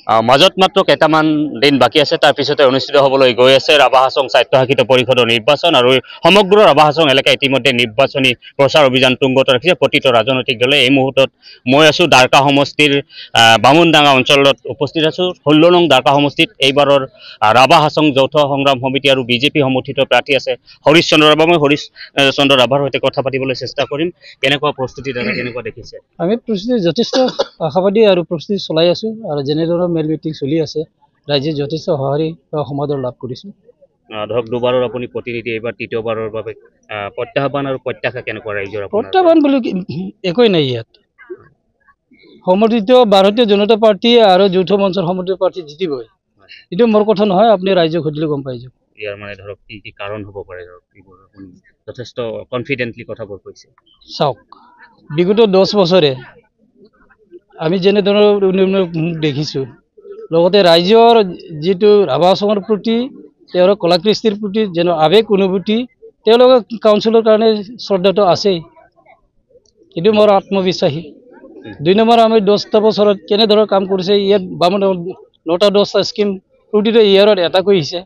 মাজত মাত্ৰ কেইটামান দিন বাকী আছে তাৰ পিছতে অনুষ্ঠিত হ'বলৈ গৈ আছে ৰাভা হাছং স্বায়ত্তশাসিত পৰিষদৰ নিৰ্বাচন আৰু সমগ্ৰ ৰাভা হাছং এলেকা ইতিমধ্যে নিৰ্বাচনী প্ৰচাৰ অভিযান তুংগত ৰাখিছে প্ৰতিটো ৰাজনৈতিক দলে। এই মুহূৰ্তত মই আছোঁ দ্বাৰকা সমষ্টিৰ বামুনডাঙ্গা অঞ্চলত উপস্থিত আছোঁ। 16 নং দ্বাৰকা সমষ্টিত এইবাৰৰ ৰাভা হাছং যৌথ সংগ্ৰাম সমিতি আৰু বিজেপি সমৰ্থিত প্ৰাৰ্থী আছে হৰিশ চন্দ্ৰ ৰাভা। মই হৰিশ চন্দ্ৰ ৰাভাৰ সৈতে কথা পাতিবলৈ চেষ্টা কৰিম। কেনেকুৱা প্ৰস্তুতি দাদা, কেনেকুৱা দেখিছে? আমি প্ৰস্তুতি যথেষ্ট আশাবাদী আৰু প্ৰস্তুতি চলাই আছোঁ আৰু যেনেধৰণৰ মেল মিটিং চলি আছে ৰাইজে যথেষ্ট সঁহাৰি সমাদৰ লাভ কৰিছোঁ। ধৰক দুবাৰৰ আপুনি প্ৰতিনিধি, এইবাৰ তৃতীয়বাৰৰ বাবে প্ৰত্যাহ্বান আৰু প্ৰত্যাশা কেনেকুৱা ৰাইজৰ? প্ৰত্যাহ্বান বুলি একোৱেই নাই ইয়াত। সমৰ্থিত ভাৰতীয় জনতা পাৰ্টি আৰু যৌথ মঞ্চৰ সমৰ্থিত পাৰ্টি জিতিবই, এইটো মোৰ কথা নহয়, আপুনি ৰাইজক সুধিলে গম পাই যাব। ইয়াৰ মানে ধৰক কি কি কাৰণ হ'ব পাৰে? ধৰক এইবোৰ আপুনি যথেষ্ট কনফিডেণ্টলি কথাবোৰ কৈছে। চাওক, বিগত 10 বছৰে আমি যেনেধৰণৰ উন্নয়ন দেখিছোঁ, লগতে ৰাইজৰ যিটো ৰাভা হাছঙৰ প্ৰতি তেওঁলোকৰ কলাকৃষ্টিৰ প্ৰতি যেন আৱেগ অনুভূতি, তেওঁলোকৰ কাউন্সিলৰ কাৰণে শ্ৰদ্ধাটো আছেই, এইটো মোৰ আত্মবিশ্বাসী। 2 নম্বৰ, আমি 10টা বছৰত কেনেধৰণৰ কাম কৰিছে। ইয়াত 9টা 10টা স্কিম প্ৰতিটো ইয়াৰত এটাকৈ হৈছে।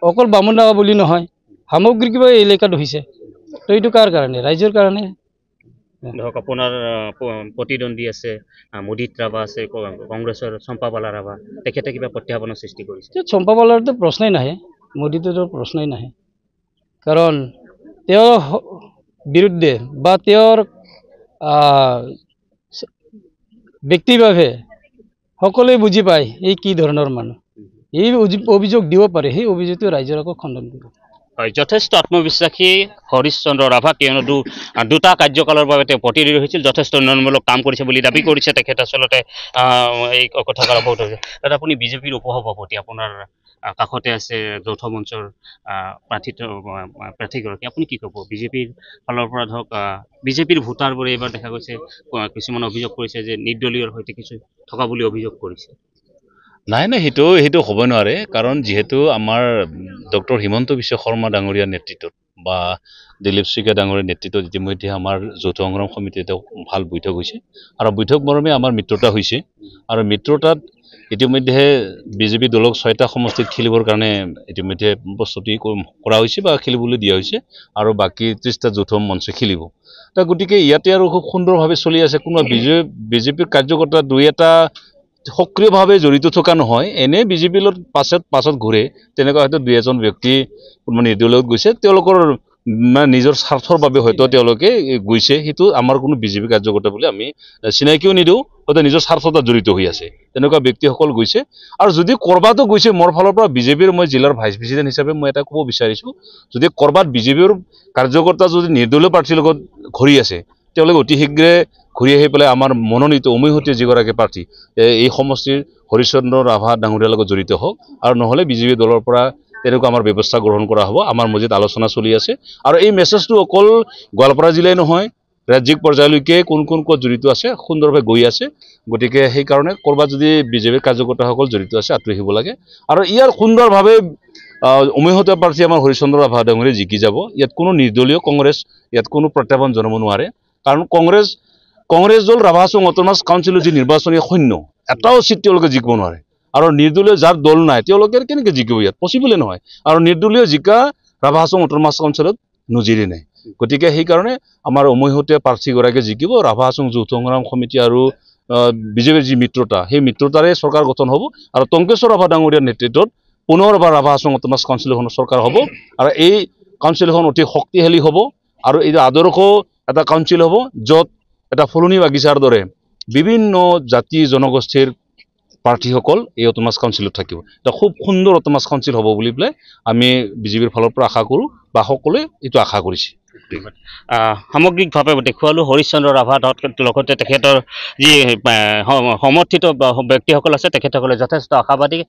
অকল বামুনডাঙ্গা বুলি নহয়, সামগ্ৰিকভাৱে এই এলেকাত হৈছে। তো এইটো কাৰ কাৰণে? ৰাইজৰ কাৰণে। ধৰক আপোনাৰ প্ৰতিদ্বন্দ্বী আছে মুদিত ৰাভা আছে, কংগ্ৰেছৰ চম্পাবালা ৰাভা, তেখেতে কিবা প্ৰত্যাহ্বানৰ সৃষ্টি কৰিছে? চম্পাবালাৰতো প্ৰশ্নই নাহে, মোদীটোতো প্ৰশ্নই নাহে, কাৰণ তেওঁৰ বিৰুদ্ধে বা তেওঁৰ ব্যক্তিভাৱে সকলোৱে বুজি পায় এই কি ধৰণৰ মানুহ। এই অভিযোগ দিব পাৰে, সেই অভিযোগটো ৰাইজৰ আকৌ খণ্ডন কৰিব। হয়, যথেষ্ট আত্মবিশ্বাসী হৰিশ চন্দ্ৰ ৰাভা, কিয়নো দুটা কাৰ্যকালৰ বাবে তেওঁ প্ৰতিনিধি হৈছিল, যথেষ্ট উন্নয়নমূলক কাম কৰিছে বুলি দাবী কৰিছে তেখেতে। আচলতে এই কথাষাৰ বহুত হৈছে। তাত আপুনি বিজেপিৰ উপসভাপতি, আপোনাৰ কাষতে আছে যৌথ মঞ্চৰ প্ৰাৰ্থীগৰাকী, আপুনি কি ক'ব? বিজেপিৰ ফালৰ পৰা ধৰক বিজেপিৰ ভোটাৰবোৰে এইবাৰ দেখা গৈছে কিছুমান অভিযোগ কৰিছে যে নিৰ্দলীয়ৰ সৈতে কিছু থকা বুলি অভিযোগ কৰিছে। নাই নাই, সেইটো হ'ব নোৱাৰে, কাৰণ যিহেতু আমাৰ ডক্টৰ হিমন্ত বিশ্ব শৰ্মা ডাঙৰীয়াৰ নেতৃত্বত বা দিলীপ শইকীয়া ডাঙৰীয়াৰ নেতৃত্বত ইতিমধ্যে আমাৰ যৌথ সংগ্ৰাম সমিতিত এটা ভাল বৈঠক হৈছে আৰু বৈঠক মৰ্মে আমাৰ মিত্ৰতা হৈছে আৰু মিত্ৰতাত ইতিমধ্যে বিজেপি দলক 6টা সমষ্টিত খেলিবৰ কাৰণে ইতিমধ্যে প্ৰস্তুতি কৰা হৈছে বা খেলিবলৈ দিয়া হৈছে আৰু বাকী 30টা যৌথ মঞ্চে খেলিব। গতিকে ইয়াতে আৰু খুব সুন্দৰভাৱে চলি আছে। কোনোবা বিজেপিৰ কাৰ্যকৰ্তা 2-এটা সক্ৰিয়ভাৱে জড়িত থকা নহয়, এনে বিজেপিৰ লগত পাছত ঘূৰে, তেনেকুৱা হয়তো 2-এজন ব্যক্তি কোনো নিৰ্দলীয়ত গৈছে, তেওঁলোকৰ নিজৰ স্বাৰ্থৰ বাবে হয়তো তেওঁলোকে গৈছে। সেইটো আমাৰ কোনো বিজেপি কাৰ্যকৰ্তা বুলি আমি চিনাকিও নিদিওঁ, হয়তো নিজৰ স্বাৰ্থত জড়িত হৈ আছে তেনেকুৱা ব্যক্তিসকল গৈছে। আৰু যদি কৰবাতো গৈছে, মোৰ ফালৰ পৰা বিজেপিৰ মই জিলাৰ ভাইচ প্ৰেছিডেণ্ট হিচাপে মই এটা ক'ব বিচাৰিছোঁ, যদি কৰবাত বিজেপিৰ কাৰ্যকৰ্তা যদি নিৰ্দলীয় প্ৰাৰ্থীৰ লগত ঘূৰি আছে, তেওঁলোকে অতি শীঘ্ৰে ঘূৰি আহি পেলাই আমাৰ মনোনীত উমৈহতীয়া যিগৰাকী প্ৰাৰ্থী এই সমষ্টিৰ হৰিশ চন্দ্ৰ ৰাভা ডাঙৰীয়াৰ লগত জড়িত হওক, আৰু নহ'লে বিজেপি দলৰ পৰা তেনেকুৱা আমাৰ ব্যৱস্থা গ্ৰহণ কৰা হ'ব। আমাৰ মাজত আলোচনা চলি আছে আৰু এই মেছেজটো অকল গোৱালপাৰা জিলাই নহয়, ৰাজ্যিক পৰ্যায়লৈকে কোন ক'ত জড়িত আছে সুন্দৰভাৱে গৈ আছে। গতিকে সেইকাৰণে ক'ৰবাত যদি বিজেপিৰ কাৰ্যকৰ্তাসকল জড়িত আছে, আঁতৰি আহিব লাগে। আৰু ইয়াৰ সুন্দৰভাৱে উমৈহতীয়া প্ৰাৰ্থী আমাৰ হৰিশ চন্দ্ৰ ৰাভা ডাঙৰীয়া জিকি যাব। ইয়াত কোনো নিৰ্দলীয় কংগ্ৰেছ ইয়াত কোনো প্ৰত্যাহ্বান জনাব নোৱাৰে, কাৰণ কংগ্ৰেছ দল ৰাভা হাছং অট'নমাছ কাউন্সিলৰ যি নিৰ্বাচনী সৈন্য, এটাও চিট তেওঁলোকে জিকিব নোৱাৰে। আৰু নিৰ্দলীয় যাৰ দল নাই তেওঁলোকে কেনেকৈ জিকিব? ইয়াত পচিবলে নহয়। আৰু নিৰ্দলীয় জিকা ৰাভা হাছং অট'নমাছ কাউন্সিলত নজিৰে নাই। গতিকে সেইকাৰণে আমাৰ উমৈহতীয়া প্ৰাৰ্থীগৰাকীয়ে জিকিব। ৰাভা হাছং যৌথ সংগ্ৰাম সমিতি আৰু বিজেপিৰ যি মিত্ৰতা, সেই মিত্ৰতাৰে চৰকাৰ গঠন হ'ব আৰু টংকেশ্বৰ ৰাভা ডাঙৰীয়াৰ নেতৃত্বত পুনৰবাৰ ৰাভা হাছং অট'নমাছ কাউন্সিলখনৰ চৰকাৰ হ'ব আৰু এই কাউন্সিলখন অতি শক্তিশালী হ'ব আৰু এই আদৰ্শ এটা কাউন্সিল হ'ব, য'ত এটা ফুলনি বাগিচাৰ দৰে বিভিন্ন জাতি জনগোষ্ঠীৰ প্ৰাৰ্থীসকল এই অট'নমাছ কাউন্সিলত থাকিব। এটা খুব সুন্দৰ অট'নমাছ কাউন্সিল হ'ব বুলি পেলাই আমি বিজেপিৰ ফালৰ পৰা আশা কৰোঁ বা সকলোৱে এইটো আশা কৰিছে। সামগ্ৰিকভাৱে দেখুৱালোঁ হৰিশ চন্দ্ৰ ৰাভা, লগতে তেখেতৰ যি সমৰ্থিত ব্যক্তিসকল আছে তেখেতসকলে যথেষ্ট আশাবাদী।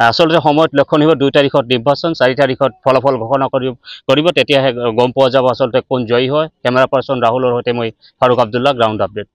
আচলতে সময়ত লক্ষণ আহিব, 2 তাৰিখত নিৰ্বাচন, 4 তাৰিখত ফলাফল ঘোষণা কৰিব, তেতিয়াহে গম পোৱা যাব আচলতে কোন জয়ী হয়। কেমেৰা পাৰ্চন ৰাহুলৰ সৈতে মই ফাৰুক আব্দুল্লাহ, গ্ৰাউণ্ড আপডেট।